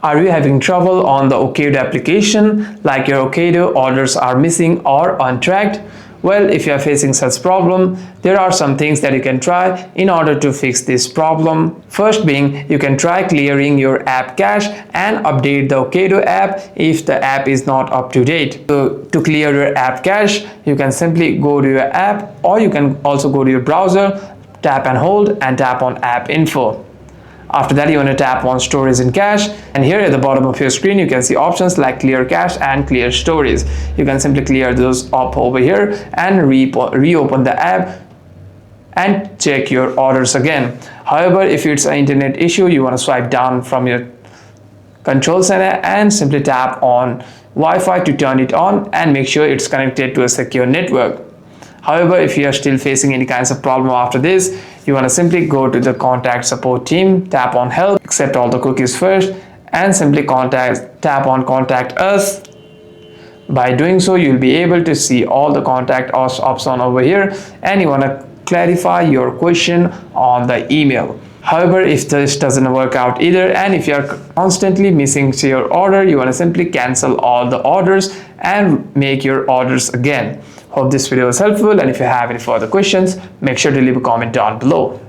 Are you having trouble on the Ocado application, like your Ocado orders are missing or untracked? Well, if you are facing such problem, there are some things that you can try in order to fix this problem. First being, you can try clearing your app cache and update the Ocado app if the app is not up to date. So to clear your app cache, you can simply go to your app, or you can also go to your browser, tap and hold and tap on app info. After that, you want to tap on storage and cache, and here at the bottom of your screen you can see options like clear cache and clear storage. You can simply clear those up over here and reopen the app and check your orders again. However, if it's an internet issue, you want to swipe down from your control center and simply tap on Wi-Fi to turn it on and make sure it's connected to a secure network. However, if you are still facing any kinds of problem after this, you want to simply go to the contact support team, tap on help, accept all the cookies first, and simply tap on contact us. By doing so, you'll be able to see all the contact us option over here, and you want to clarify your question on the email. However, if this doesn't work out either, and if you are constantly missing your order, you want to simply cancel all the orders and make your orders again. Hope this video was helpful, and if you have any further questions, make sure to leave a comment down below.